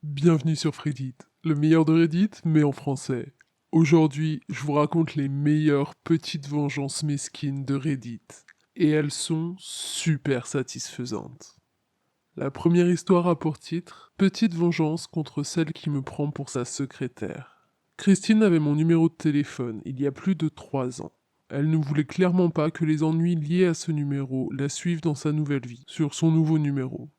Bienvenue sur Reddit, le meilleur de Reddit, mais en français. Aujourd'hui, je vous raconte les meilleures petites vengeances mesquines de Reddit. Et elles sont super satisfaisantes. La première histoire a pour titre Petite vengeance contre celle qui me prend pour sa secrétaire. Christine avait mon numéro de téléphone il y a plus de 3 ans. Elle ne voulait clairement pas que les ennuis liés à ce numéro la suivent dans sa nouvelle vie, sur son nouveau numéro.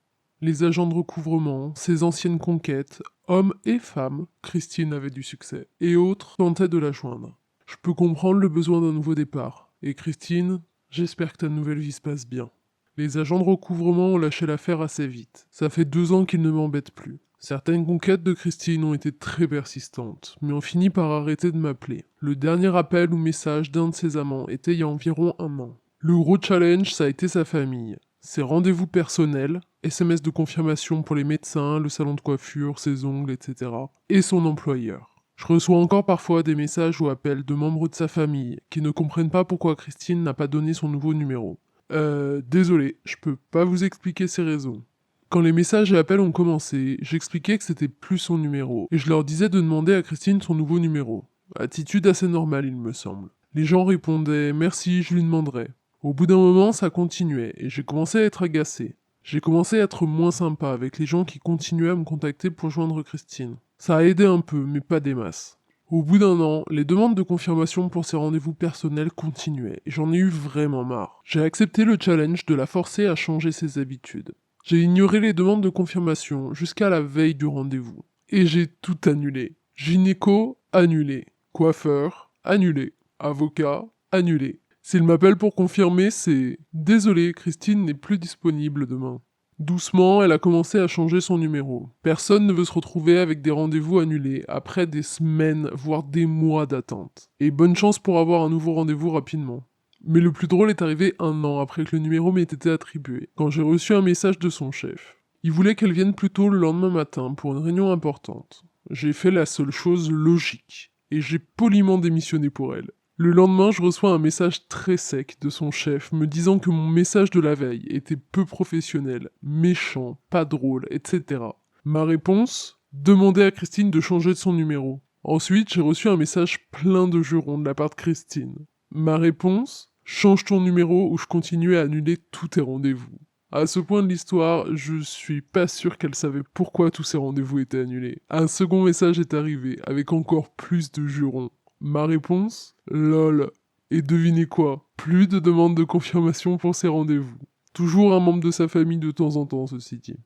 Les agents de recouvrement, ses anciennes conquêtes, hommes et femmes, Christine avait du succès, et autres tentaient de la joindre. Je peux comprendre le besoin d'un nouveau départ. Et Christine, j'espère que ta nouvelle vie se passe bien. Les agents de recouvrement ont lâché l'affaire assez vite. Ça fait 2 ans qu'ils ne m'embêtent plus. Certaines conquêtes de Christine ont été très persistantes, mais ont fini par arrêter de m'appeler. Le dernier appel ou message d'un de ses amants était il y a environ 1 an. Le gros challenge, ça a été sa famille. Ses rendez-vous personnels, SMS de confirmation pour les médecins, le salon de coiffure, ses ongles, etc. Et son employeur. Je reçois encore parfois des messages ou appels de membres de sa famille qui ne comprennent pas pourquoi Christine n'a pas donné son nouveau numéro. Désolé, je peux pas vous expliquer ces raisons. Quand les messages et appels ont commencé, j'expliquais que c'était plus son numéro, et je leur disais de demander à Christine son nouveau numéro. Attitude assez normale, il me semble. Les gens répondaient « Merci, je lui demanderai ». Au bout d'un moment, ça continuait, et j'ai commencé à être agacé. J'ai commencé à être moins sympa avec les gens qui continuaient à me contacter pour joindre Christine. Ça a aidé un peu, mais pas des masses. Au bout d'1 an, les demandes de confirmation pour ses rendez-vous personnels continuaient, et j'en ai eu vraiment marre. J'ai accepté le challenge de la forcer à changer ses habitudes. J'ai ignoré les demandes de confirmation jusqu'à la veille du rendez-vous. Et j'ai tout annulé. Gynéco, annulé. Coiffeur, annulé. Avocat, annulé. S'il m'appelle pour confirmer, c'est « Désolé, Christine n'est plus disponible demain ». Doucement, elle a commencé à changer son numéro. Personne ne veut se retrouver avec des rendez-vous annulés après des semaines, voire des mois d'attente. Et bonne chance pour avoir un nouveau rendez-vous rapidement. Mais le plus drôle est arrivé 1 an après que le numéro m'ait été attribué, quand j'ai reçu un message de son chef. Il voulait qu'elle vienne plus tôt le lendemain matin pour une réunion importante. J'ai fait la seule chose logique, et j'ai poliment démissionné pour elle. Le lendemain, je reçois un message très sec de son chef me disant que mon message de la veille était peu professionnel, méchant, pas drôle, etc. Ma réponse ? Demander à Christine de changer de son numéro. Ensuite, j'ai reçu un message plein de jurons de la part de Christine. Ma réponse ? Change ton numéro ou je continue à annuler tous tes rendez-vous. À ce point de l'histoire, je suis pas sûr qu'elle savait pourquoi tous ses rendez-vous étaient annulés. Un second message est arrivé, avec encore plus de jurons. Ma réponse ? Lol. Et devinez quoi ? Plus de demandes de confirmation pour ses rendez-vous. Toujours un membre de sa famille de temps en temps, ceci dit.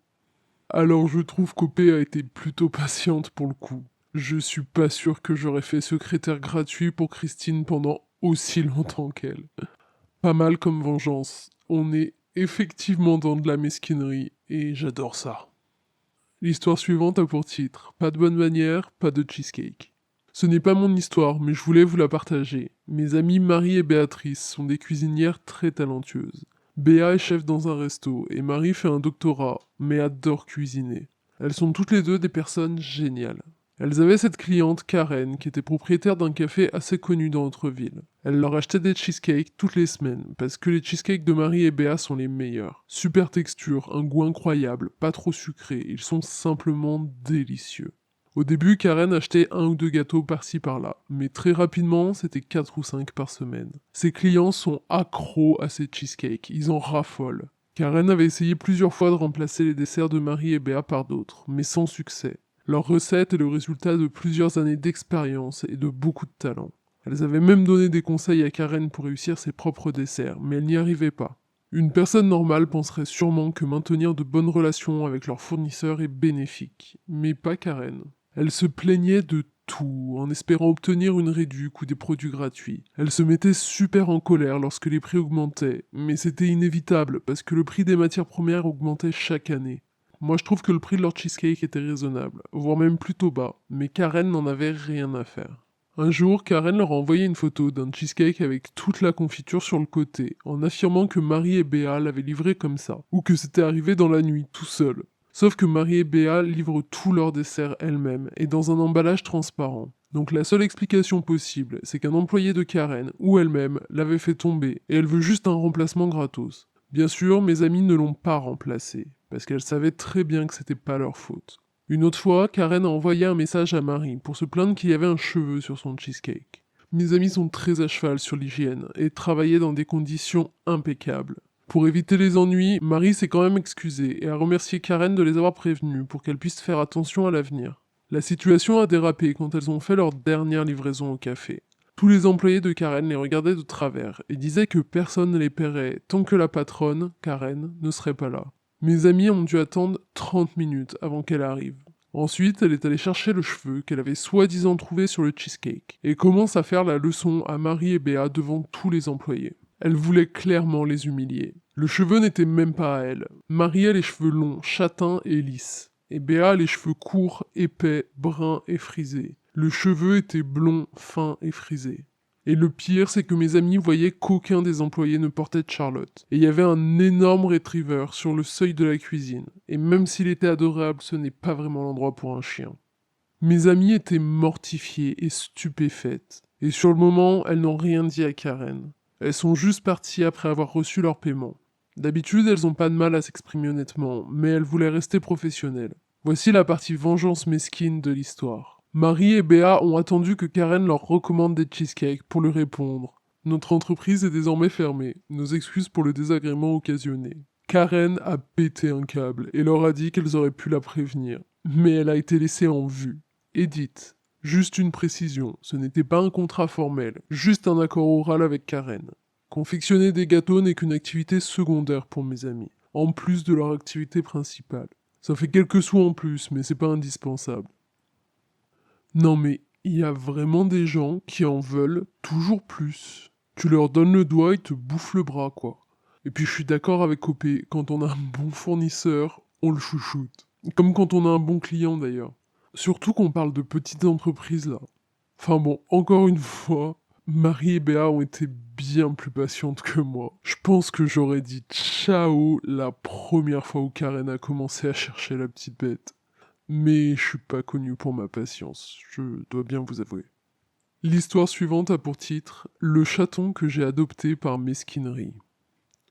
Alors je trouve qu'OP a été plutôt patiente pour le coup. Je suis pas sûr que j'aurais fait secrétaire gratuit pour Christine pendant aussi longtemps qu'elle. Pas mal comme vengeance. On est effectivement dans de la mesquinerie, et j'adore ça. L'histoire suivante a pour titre « Pas de bonne manière, pas de cheesecake ». Ce n'est pas mon histoire, mais je voulais vous la partager. Mes amies Marie et Béatrice sont des cuisinières très talentueuses. Béa est chef dans un resto, et Marie fait un doctorat, mais adore cuisiner. Elles sont toutes les deux des personnes géniales. Elles avaient cette cliente, Karen, qui était propriétaire d'un café assez connu dans notre ville. Elle leur achetait des cheesecakes toutes les semaines, parce que les cheesecakes de Marie et Béa sont les meilleurs. Super texture, un goût incroyable, pas trop sucré, ils sont simplement délicieux. Au début, Karen achetait 1 ou 2 gâteaux par-ci par-là, mais très rapidement, c'était 4 ou 5 par semaine. Ses clients sont accros à ces cheesecakes, ils en raffolent. Karen avait essayé plusieurs fois de remplacer les desserts de Marie et Béa par d'autres, mais sans succès. Leur recette est le résultat de plusieurs années d'expérience et de beaucoup de talent. Elles avaient même donné des conseils à Karen pour réussir ses propres desserts, mais elle n'y arrivait pas. Une personne normale penserait sûrement que maintenir de bonnes relations avec leurs fournisseurs est bénéfique, mais pas Karen. Elle se plaignait de tout, en espérant obtenir une réduc ou des produits gratuits. Elle se mettait super en colère lorsque les prix augmentaient, mais c'était inévitable parce que le prix des matières premières augmentait chaque année. Moi je trouve que le prix de leur cheesecake était raisonnable, voire même plutôt bas, mais Karen n'en avait rien à faire. Un jour, Karen leur a envoyé une photo d'un cheesecake avec toute la confiture sur le côté, en affirmant que Marie et Béa l'avaient livré comme ça, ou que c'était arrivé dans la nuit, tout seul. Sauf que Marie et Béa livrent tous leurs desserts elles-mêmes, et dans un emballage transparent. Donc la seule explication possible, c'est qu'un employé de Karen, ou elle-même, l'avait fait tomber, et elle veut juste un remplacement gratos. Bien sûr, mes amis ne l'ont pas remplacé, parce qu'elles savaient très bien que c'était pas leur faute. Une autre fois, Karen a envoyé un message à Marie pour se plaindre qu'il y avait un cheveu sur son cheesecake. Mes amis sont très à cheval sur l'hygiène et travaillaient dans des conditions impeccables. Pour éviter les ennuis, Marie s'est quand même excusée et a remercié Karen de les avoir prévenus pour qu'elles puissent faire attention à l'avenir. La situation a dérapé quand elles ont fait leur dernière livraison au café. Tous les employés de Karen les regardaient de travers et disaient que personne ne les paierait tant que la patronne, Karen, ne serait pas là. Mes amis ont dû attendre 30 minutes avant qu'elle arrive. Ensuite, elle est allée chercher le cheveu qu'elle avait soi-disant trouvé sur le cheesecake et commence à faire la leçon à Marie et Béa devant tous les employés. Elle voulait clairement les humilier. Le cheveu n'était même pas à elle. Marie a les cheveux longs, châtains et lisses. Et Béa a les cheveux courts, épais, bruns et frisés. Le cheveu était blond, fin et frisé. Et le pire, c'est que mes amis voyaient qu'aucun des employés ne portait de Charlotte. Et il y avait un énorme retriever sur le seuil de la cuisine. Et même s'il était adorable, ce n'est pas vraiment l'endroit pour un chien. Mes amies étaient mortifiées et stupéfaites. Et sur le moment, elles n'ont rien dit à Karen. Elles sont juste parties après avoir reçu leur paiement. D'habitude, elles n'ont pas de mal à s'exprimer honnêtement, mais elles voulaient rester professionnelles. Voici la partie vengeance mesquine de l'histoire. Marie et Béa ont attendu que Karen leur recommande des cheesecakes pour lui répondre. Notre entreprise est désormais fermée. Nos excuses pour le désagrément occasionné. Karen a pété un câble et leur a dit qu'elles auraient pu la prévenir. Mais elle a été laissée en vue. Edith. Juste une précision, ce n'était pas un contrat formel, juste un accord oral avec Karen. Confectionner des gâteaux n'est qu'une activité secondaire pour mes amis, en plus de leur activité principale. Ça fait quelques sous en plus, mais c'est pas indispensable. Non mais, il y a vraiment des gens qui en veulent toujours plus. Tu leur donnes le doigt, ils te bouffent le bras, quoi. Et puis je suis d'accord avec OP, quand on a un bon fournisseur, on le chouchoute. Comme quand on a un bon client d'ailleurs. Surtout qu'on parle de petites entreprises là. Enfin bon, encore une fois, Marie et Béa ont été bien plus patientes que moi. Je pense que j'aurais dit ciao la première fois où Karen a commencé à chercher la petite bête. Mais je suis pas connu pour ma patience, je dois bien vous avouer. L'histoire suivante a pour titre Le chaton que j'ai adopté par mesquinerie.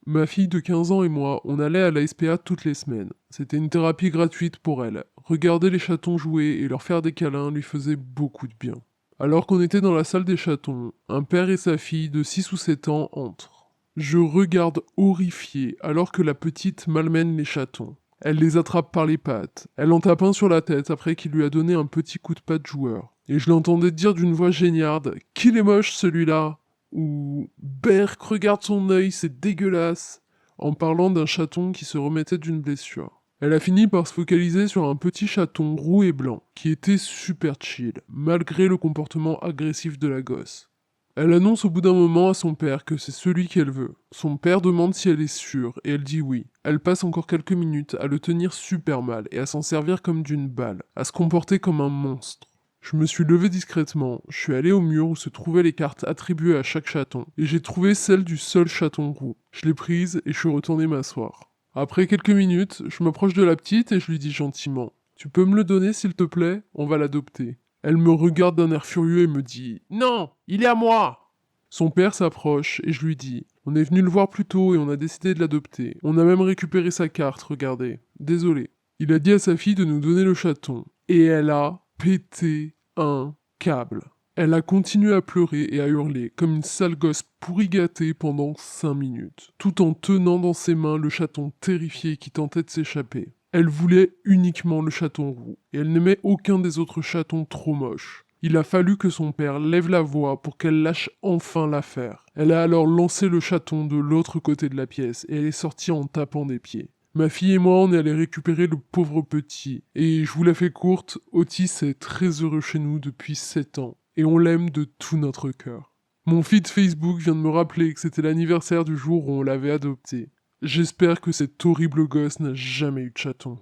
Ma fille de 15 ans et moi, on allait à la SPA toutes les semaines. C'était une thérapie gratuite pour elle. Regarder les chatons jouer et leur faire des câlins lui faisait beaucoup de bien. Alors qu'on était dans la salle des chatons, un père et sa fille de 6 ou 7 ans entrent. Je regarde horrifié alors que la petite malmène les chatons. Elle les attrape par les pattes. Elle en tape un sur la tête après qu'il lui a donné un petit coup de patte joueur. Et je l'entendais dire d'une voix géniarde « Qu'il est moche celui-là !» ou Berk, regarde son œil, c'est dégueulasse, en parlant d'un chaton qui se remettait d'une blessure. Elle a fini par se focaliser sur un petit chaton roux et blanc, qui était super chill, malgré le comportement agressif de la gosse. Elle annonce au bout d'un moment à son père que c'est celui qu'elle veut. Son père demande si elle est sûre, et elle dit oui. Elle passe encore quelques minutes à le tenir super mal et à s'en servir comme d'une balle, à se comporter comme un monstre. Je me suis levé discrètement, je suis allé au mur où se trouvaient les cartes attribuées à chaque chaton, et j'ai trouvé celle du seul chaton roux. Je l'ai prise et je suis retourné m'asseoir. Après quelques minutes, je m'approche de la petite et je lui dis gentiment « Tu peux me le donner s'il te plaît? On va l'adopter. » Elle me regarde d'un air furieux et me dit « Non, il est à moi !» Son père s'approche et je lui dis « On est venu le voir plus tôt et on a décidé de l'adopter. On a même récupéré sa carte, regardez. Désolé. » Il a dit à sa fille de nous donner le chaton. Et elle a pété un câble. Elle a continué à pleurer et à hurler comme une sale gosse pourri gâtée pendant 5 minutes, tout en tenant dans ses mains le chaton terrifié qui tentait de s'échapper. Elle voulait uniquement le chaton roux, et elle n'aimait aucun des autres chatons trop moches. Il a fallu que son père lève la voix pour qu'elle lâche enfin l'affaire. Elle a alors lancé le chaton de l'autre côté de la pièce, et elle est sortie en tapant des pieds. Ma fille et moi, on est allés récupérer le pauvre petit. Et je vous la fais courte, Otis est très heureux chez nous depuis 7 ans. Et on l'aime de tout notre cœur. Mon feed Facebook vient de me rappeler que c'était l'anniversaire du jour où on l'avait adopté. J'espère que cet horrible gosse n'a jamais eu de chaton.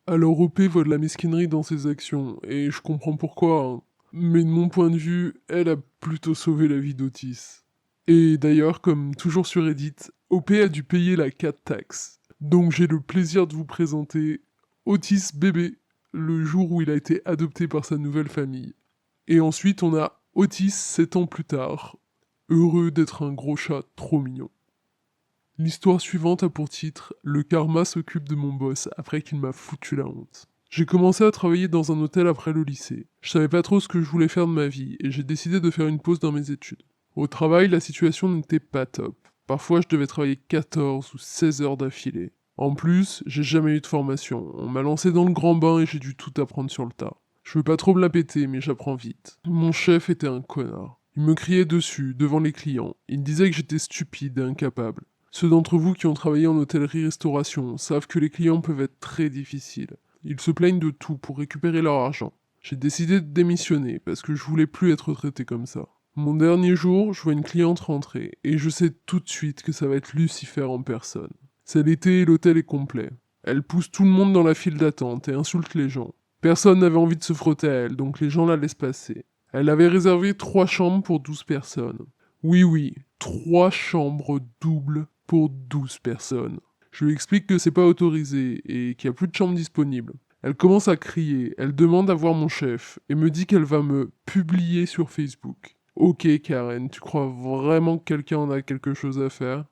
Alors OP voit de la mesquinerie dans ses actions, et je comprends pourquoi, hein. Mais de mon point de vue, elle a plutôt sauvé la vie d'Otis. Et d'ailleurs, comme toujours sur Reddit, OP a dû payer la cat tax. Donc j'ai le plaisir de vous présenter Otis bébé, le jour où il a été adopté par sa nouvelle famille. Et ensuite on a Otis 7 ans plus tard, heureux d'être un gros chat trop mignon. L'histoire suivante a pour titre « Le karma s'occupe de mon boss après qu'il m'a foutu la honte ». J'ai commencé à travailler dans un hôtel après le lycée. Je savais pas trop ce que je voulais faire de ma vie et j'ai décidé de faire une pause dans mes études. Au travail, la situation n'était pas top. Parfois, je devais travailler 14 ou 16 heures d'affilée. En plus, j'ai jamais eu de formation. On m'a lancé dans le grand bain et j'ai dû tout apprendre sur le tas. Je veux pas trop me la péter, mais j'apprends vite. Mon chef était un connard. Il me criait dessus, devant les clients. Il disait que j'étais stupide et incapable. Ceux d'entre vous qui ont travaillé en hôtellerie-restauration savent que les clients peuvent être très difficiles. Ils se plaignent de tout pour récupérer leur argent. J'ai décidé de démissionner parce que je voulais plus être traité comme ça. Mon dernier jour, je vois une cliente rentrer et je sais tout de suite que ça va être Lucifer en personne. C'est l'été et l'hôtel est complet. Elle pousse tout le monde dans la file d'attente et insulte les gens. Personne n'avait envie de se frotter à elle, donc les gens la laissent passer. Elle avait réservé 3 chambres pour 12 personnes. Oui, oui, 3 chambres doubles pour 12 personnes. Je lui explique que c'est pas autorisé et qu'il y a plus de chambres disponibles. Elle commence à crier, elle demande à voir mon chef et me dit qu'elle va me publier sur Facebook. Ok Karen, tu crois vraiment que quelqu'un en a quelque chose à faire?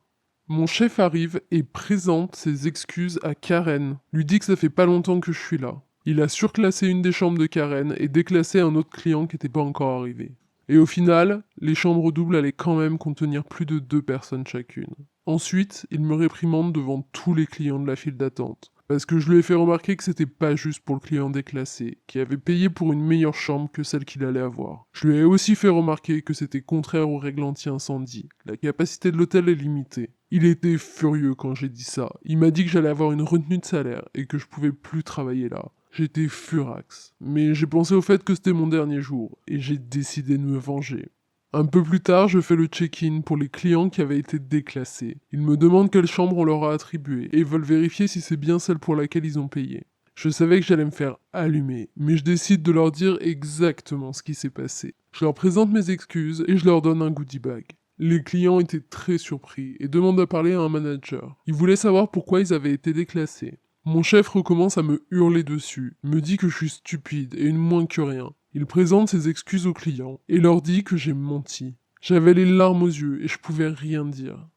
Mon chef arrive et présente ses excuses à Karen, lui dit que ça fait pas longtemps que je suis là. Il a surclassé une des chambres de Karen et déclassé un autre client qui n'était pas encore arrivé. Et au final, les chambres doubles allaient quand même contenir plus de 2 personnes chacune. Ensuite, il me réprimande devant tous les clients de la file d'attente. Parce que je lui ai fait remarquer que c'était pas juste pour le client déclassé, qui avait payé pour une meilleure chambre que celle qu'il allait avoir. Je lui ai aussi fait remarquer que c'était contraire aux règles anti-incendie. La capacité de l'hôtel est limitée. Il était furieux quand j'ai dit ça. Il m'a dit que j'allais avoir une retenue de salaire et que je pouvais plus travailler là. J'étais furax. Mais j'ai pensé au fait que c'était mon dernier jour et j'ai décidé de me venger. Un peu plus tard, je fais le check-in pour les clients qui avaient été déclassés. Ils me demandent quelle chambre on leur a attribuée et veulent vérifier si c'est bien celle pour laquelle ils ont payé. Je savais que j'allais me faire allumer, mais je décide de leur dire exactement ce qui s'est passé. Je leur présente mes excuses et je leur donne un goodie bag. Les clients étaient très surpris et demandent à parler à un manager. Ils voulaient savoir pourquoi ils avaient été déclassés. Mon chef recommence à me hurler dessus, me dit que je suis stupide et une moins que rien. Il présente ses excuses aux clients et leur dit que j'ai menti. J'avais les larmes aux yeux et je pouvais rien dire.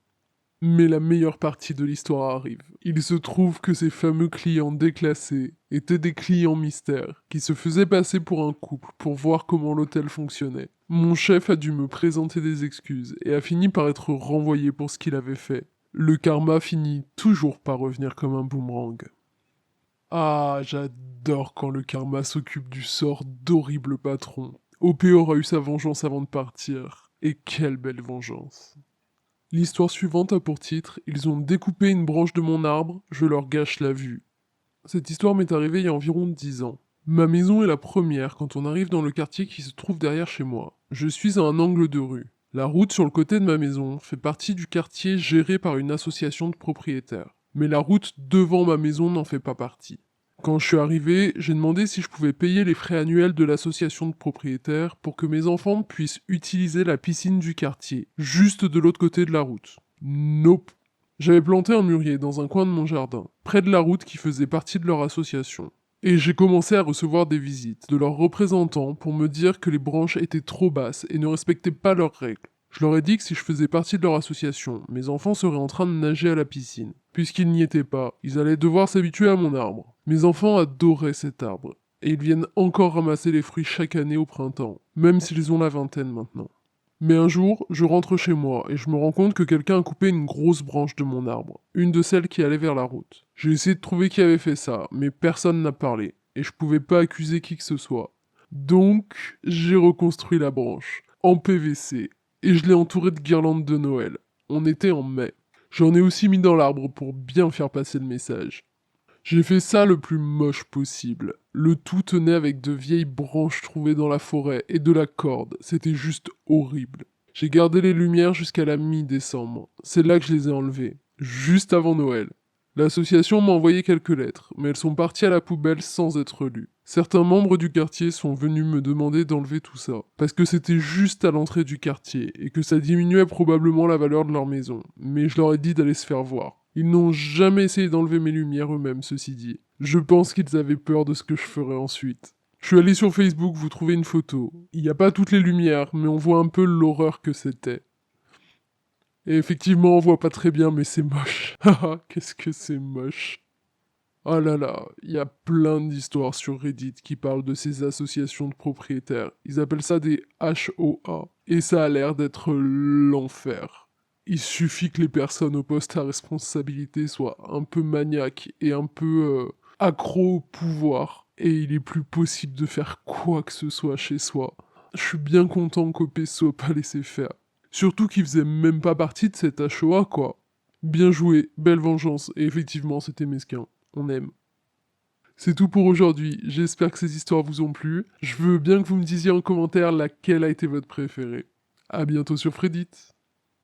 Mais la meilleure partie de l'histoire arrive. Il se trouve que ces fameux clients déclassés étaient des clients mystères qui se faisaient passer pour un couple pour voir comment l'hôtel fonctionnait. Mon chef a dû me présenter des excuses et a fini par être renvoyé pour ce qu'il avait fait. Le karma finit toujours par revenir comme un boomerang. Ah, j'adore quand le karma s'occupe du sort d'horribles patrons. OP aura eu sa vengeance avant de partir. Et quelle belle vengeance. L'histoire suivante a pour titre Ils ont découpé une branche de mon arbre, je leur gâche la vue. Cette histoire m'est arrivée il y a environ 10 ans. Ma maison est la première quand on arrive dans le quartier qui se trouve derrière chez moi. Je suis à un angle de rue. La route sur le côté de ma maison fait partie du quartier géré par une association de propriétaires. Mais la route devant ma maison n'en fait pas partie. Quand je suis arrivé, j'ai demandé si je pouvais payer les frais annuels de l'association de propriétaires pour que mes enfants puissent utiliser la piscine du quartier, juste de l'autre côté de la route. Nope. J'avais planté un mûrier dans un coin de mon jardin, près de la route qui faisait partie de leur association. Et j'ai commencé à recevoir des visites de leurs représentants pour me dire que les branches étaient trop basses et ne respectaient pas leurs règles. Je leur ai dit que si je faisais partie de leur association, mes enfants seraient en train de nager à la piscine. Puisqu'ils n'y étaient pas, ils allaient devoir s'habituer à mon arbre. Mes enfants adoraient cet arbre, et ils viennent encore ramasser les fruits chaque année au printemps, même s'ils ont la vingtaine maintenant. Mais un jour, je rentre chez moi et je me rends compte que quelqu'un a coupé une grosse branche de mon arbre, une de celles qui allait vers la route. J'ai essayé de trouver qui avait fait ça, mais personne n'a parlé, et je pouvais pas accuser qui que ce soit. Donc, j'ai reconstruit la branche, en PVC, et je l'ai entourée de guirlandes de Noël. On était en mai. J'en ai aussi mis dans l'arbre pour bien faire passer le message. J'ai fait ça le plus moche possible. Le tout tenait avec de vieilles branches trouvées dans la forêt et de la corde. C'était juste horrible. J'ai gardé les lumières jusqu'à la mi-décembre. C'est là que je les ai enlevées. Juste avant Noël. L'association m'a envoyé quelques lettres, mais elles sont parties à la poubelle sans être lues. Certains membres du quartier sont venus me demander d'enlever tout ça, parce que c'était juste à l'entrée du quartier, et que ça diminuait probablement la valeur de leur maison, mais je leur ai dit d'aller se faire voir. Ils n'ont jamais essayé d'enlever mes lumières eux-mêmes, ceci dit. Je pense qu'ils avaient peur de ce que je ferais ensuite. Je suis allé sur Facebook vous trouvez une photo. Il n'y a pas toutes les lumières, mais on voit un peu l'horreur que c'était. Et effectivement, on voit pas très bien, mais c'est moche. Haha, qu'est-ce que c'est moche. Oh là là, il y a plein d'histoires sur Reddit qui parlent de ces associations de propriétaires. Ils appellent ça des HOA. Et ça a l'air d'être l'enfer. Il suffit que les personnes au poste à responsabilité soient un peu maniaques et un peu accros au pouvoir. Et il est plus possible de faire quoi que ce soit chez soi. Je suis bien content qu'OP soit pas laissé faire. Surtout qu'il faisait même pas partie de cette HOA, quoi. Bien joué, belle vengeance, et effectivement c'était mesquin. On aime. C'est tout pour aujourd'hui, j'espère que ces histoires vous ont plu. Je veux bien que vous me disiez en commentaire laquelle a été votre préférée. À bientôt sur Reddit.